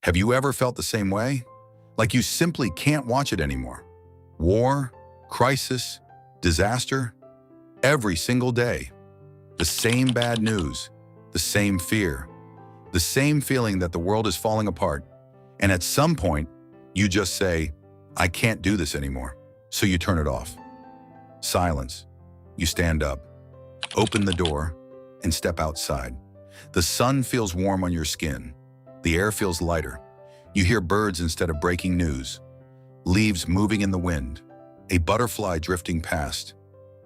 Have you ever felt the same way? Like you simply can't watch it anymore. War, crisis, disaster, every single day. The same bad news, the same fear, the same feeling that the world is falling apart. And at some point, you just say, I can't do this anymore. So you turn it off. Silence. You stand up, open the door, and step outside. The sun feels warm on your skin. The air feels lighter. You hear birds instead of breaking news, leaves moving in the wind, a butterfly drifting past.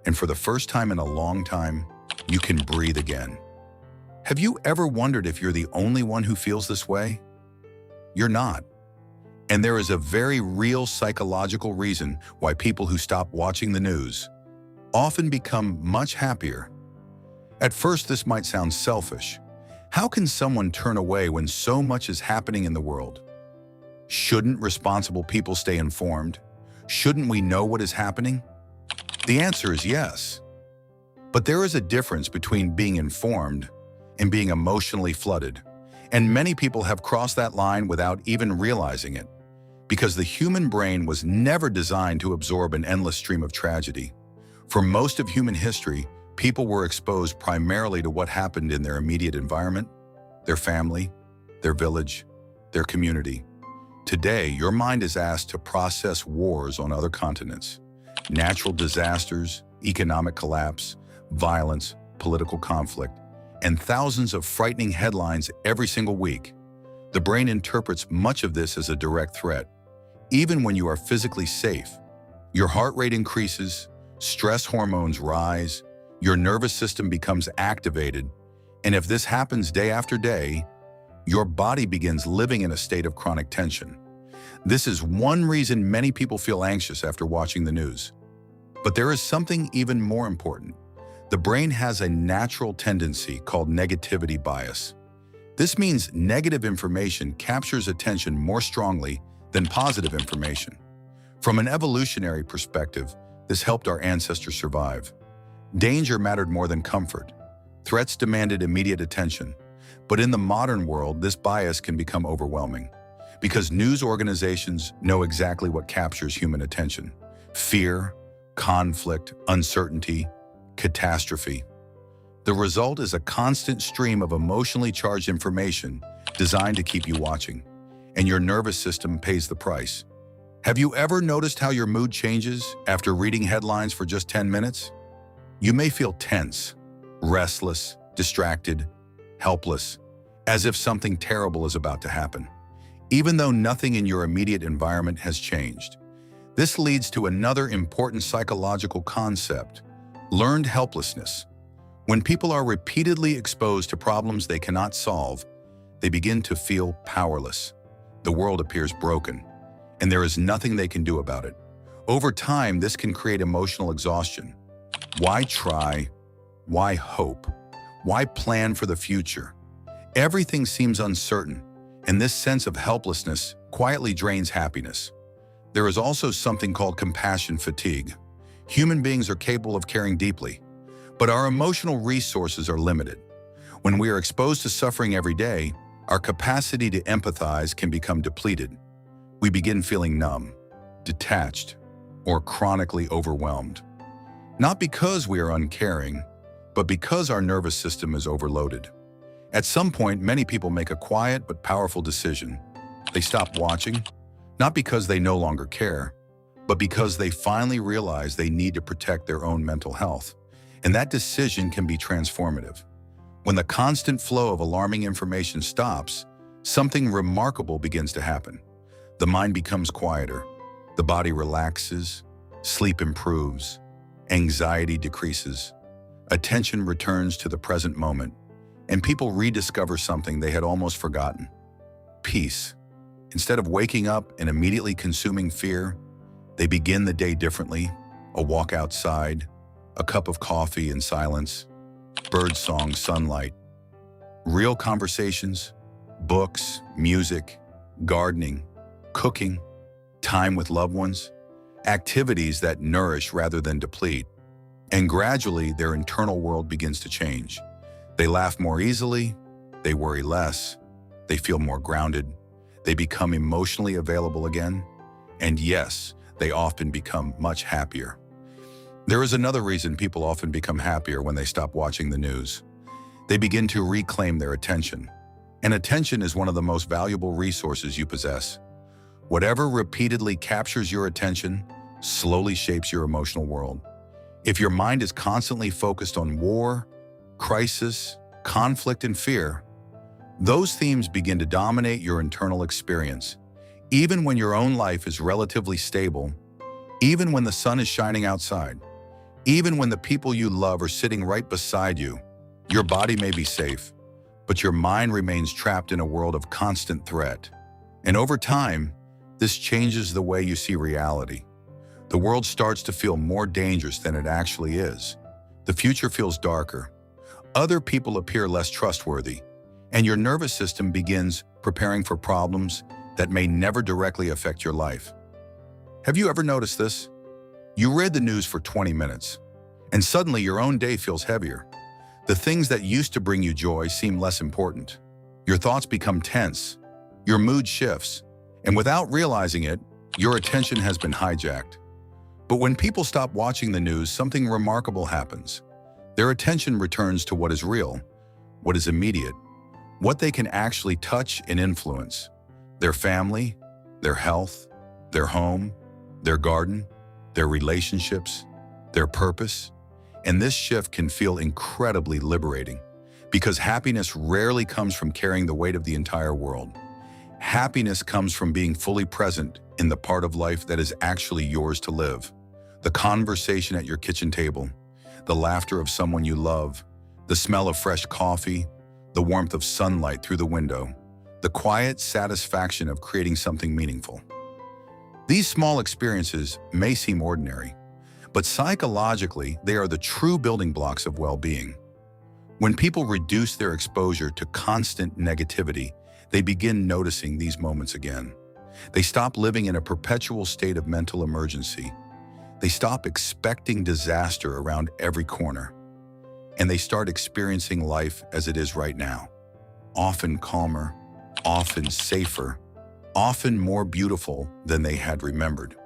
And for the first time in a long time, you can breathe again. Have you ever wondered if you're the only one who feels this way? You're not. And there is a very real psychological reason why people who stop watching the news often become much happier. At first, this might sound selfish. How can someone turn away when so much is happening in the world? Shouldn't responsible people stay informed? Shouldn't we know what is happening? The answer is yes. But there is a difference between being informed and being emotionally flooded. And many people have crossed that line without even realizing it, because the human brain was never designed to absorb an endless stream of tragedy. For most of human history, people were exposed primarily to what happened in their immediate environment, their family, their village, their community. Today, your mind is asked to process wars on other continents, natural disasters, economic collapse, violence, political conflict, and thousands of frightening headlines every single week. The brain interprets much of this as a direct threat. Even when you are physically safe, your heart rate increases, stress hormones rise, your nervous system becomes activated, and if this happens day after day, your body begins living in a state of chronic tension. This is one reason many people feel anxious after watching the news. But there is something even more important. The brain has a natural tendency called negativity bias. This means negative information captures attention more strongly than positive information. From an evolutionary perspective, this helped our ancestors survive. Danger mattered more than comfort. Threats demanded immediate attention. But in the modern world, this bias can become overwhelming because news organizations know exactly what captures human attention: fear, conflict, uncertainty, catastrophe. The result is a constant stream of emotionally charged information designed to keep you watching, and your nervous system pays the price. Have you ever noticed how your mood changes after reading headlines for just 10 minutes? You may feel tense, restless, distracted, helpless, as if something terrible is about to happen, even though nothing in your immediate environment has changed. This leads to another important psychological concept: learned helplessness. When people are repeatedly exposed to problems they cannot solve, they begin to feel powerless. The world appears broken, and there is nothing they can do about it. Over time, this can create emotional exhaustion. Why try? Why hope? Why plan for the future? Everything seems uncertain, and this sense of helplessness quietly drains happiness. There is also something called compassion fatigue. Human beings are capable of caring deeply, but our emotional resources are limited. When we are exposed to suffering every day, our capacity to empathize can become depleted. We begin feeling numb, detached, or chronically overwhelmed. Not because we are uncaring, but because our nervous system is overloaded. At some point, many people make a quiet but powerful decision. They stop watching, not because they no longer care, but because they finally realize they need to protect their own mental health. And that decision can be transformative. When the constant flow of alarming information stops, something remarkable begins to happen. The mind becomes quieter, the body relaxes, sleep improves, anxiety decreases, attention returns to the present moment, and people rediscover something they had almost forgotten: peace. Instead of waking up and immediately consuming fear, they begin the day differently: a walk outside, a cup of coffee in silence, birdsong, sunlight, real conversations, books, music, gardening, cooking, time with loved ones, activities that nourish rather than deplete. And gradually, their internal world begins to change. They laugh more easily, they worry less, they feel more grounded, they become emotionally available again, and yes, they often become much happier. There is another reason people often become happier when they stop watching the news. They begin to reclaim their attention. And attention is one of the most valuable resources you possess. Whatever repeatedly captures your attention slowly shapes your emotional world. If your mind is constantly focused on war, crisis, conflict, and fear, those themes begin to dominate your internal experience. Even when your own life is relatively stable, even when the sun is shining outside, even when the people you love are sitting right beside you, your body may be safe, but your mind remains trapped in a world of constant threat. And over time, this changes the way you see reality. The world starts to feel more dangerous than it actually is. The future feels darker. Other people appear less trustworthy, and your nervous system begins preparing for problems that may never directly affect your life. Have you ever noticed this? You read the news for 20 minutes, and suddenly your own day feels heavier. The things that used to bring you joy seem less important. Your thoughts become tense, your mood shifts, and without realizing it, your attention has been hijacked. But when people stop watching the news, something remarkable happens. Their attention returns to what is real, what is immediate, what they can actually touch and influence. Their family, their health, their home, their garden, their relationships, their purpose. And this shift can feel incredibly liberating because happiness rarely comes from carrying the weight of the entire world. Happiness comes from being fully present in the part of life that is actually yours to live. The conversation at your kitchen table, the laughter of someone you love, the smell of fresh coffee, the warmth of sunlight through the window, the quiet satisfaction of creating something meaningful. These small experiences may seem ordinary, but psychologically, they are the true building blocks of well-being. When people reduce their exposure to constant negativity, they begin noticing these moments again. They stop living in a perpetual state of mental emergency. They stop expecting disaster around every corner. And they start experiencing life as it is right now. Often calmer, often safer, often more beautiful than they had remembered.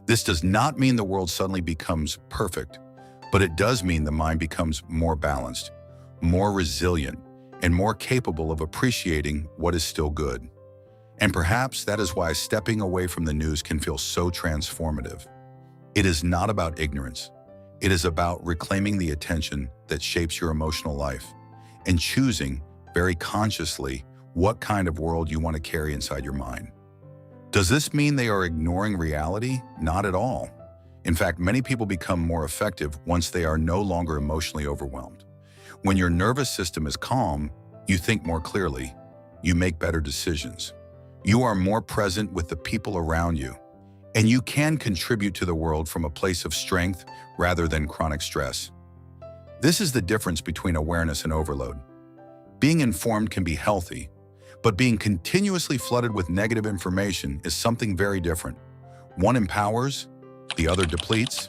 This does not mean the world suddenly becomes perfect, but it does mean the mind becomes more balanced, more resilient, and more capable of appreciating what is still good. And perhaps that is why stepping away from the news can feel so transformative. It is not about ignorance. It is about reclaiming the attention that shapes your emotional life and choosing very consciously what kind of world you want to carry inside your mind. Does this mean they are ignoring reality? Not at all. In fact, many people become more effective once they are no longer emotionally overwhelmed. When your nervous system is calm, you think more clearly. You make better decisions. You are more present with the people around you. And you can contribute to the world from a place of strength rather than chronic stress. This is the difference between awareness and overload. Being informed can be healthy, but being continuously flooded with negative information is something very different. One empowers, the other depletes,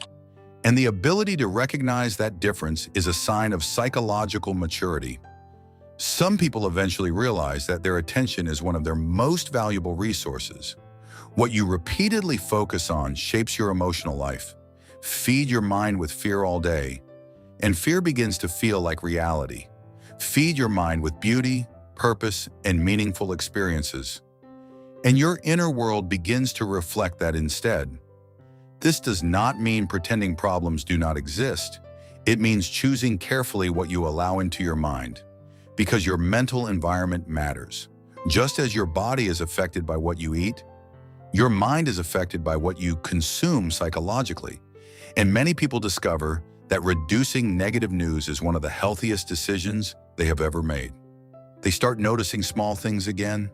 and the ability to recognize that difference is a sign of psychological maturity. Some people eventually realize that their attention is one of their most valuable resources. What you repeatedly focus on shapes your emotional life. Feed your mind with fear all day, and fear begins to feel like reality. Feed your mind with beauty, purpose, and meaningful experiences, and your inner world begins to reflect that instead. This does not mean pretending problems do not exist. It means choosing carefully what you allow into your mind, because your mental environment matters. Just as your body is affected by what you eat, your mind is affected by what you consume psychologically. And many people discover that reducing negative news is one of the healthiest decisions they have ever made. They start noticing small things again: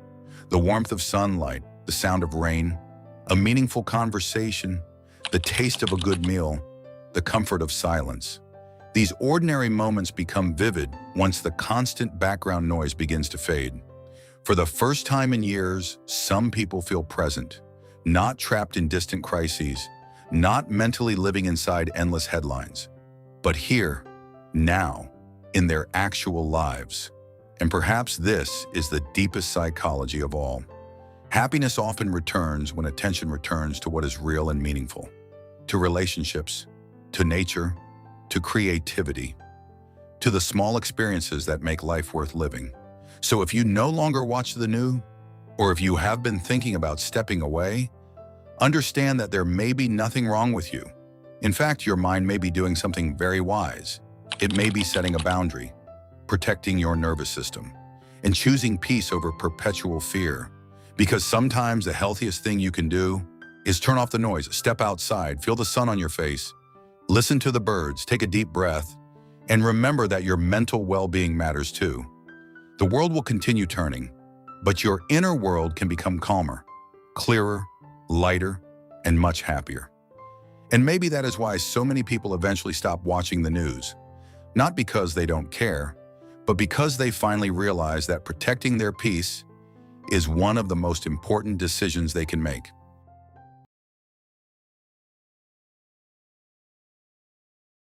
the warmth of sunlight, the sound of rain, a meaningful conversation, the taste of a good meal, the comfort of silence. These ordinary moments become vivid once the constant background noise begins to fade. For the first time in years, some people feel present, not trapped in distant crises, not mentally living inside endless headlines, but here, now, in their actual lives. And perhaps this is the deepest psychology of all. Happiness often returns when attention returns to what is real and meaningful, to relationships, to nature, to creativity, to the small experiences that make life worth living. So if you no longer watch the news, or if you have been thinking about stepping away, understand that there may be nothing wrong with you. In fact, your mind may be doing something very wise. It may be setting a boundary, protecting your nervous system, and choosing peace over perpetual fear. Because sometimes the healthiest thing you can do is turn off the noise, step outside, feel the sun on your face, listen to the birds, take a deep breath, and remember that your mental well-being matters too. The world will continue turning, but your inner world can become calmer, clearer, lighter, and much happier. And maybe that is why so many people eventually stop watching the news, not because they don't care, but because they finally realize that protecting their peace is one of the most important decisions they can make.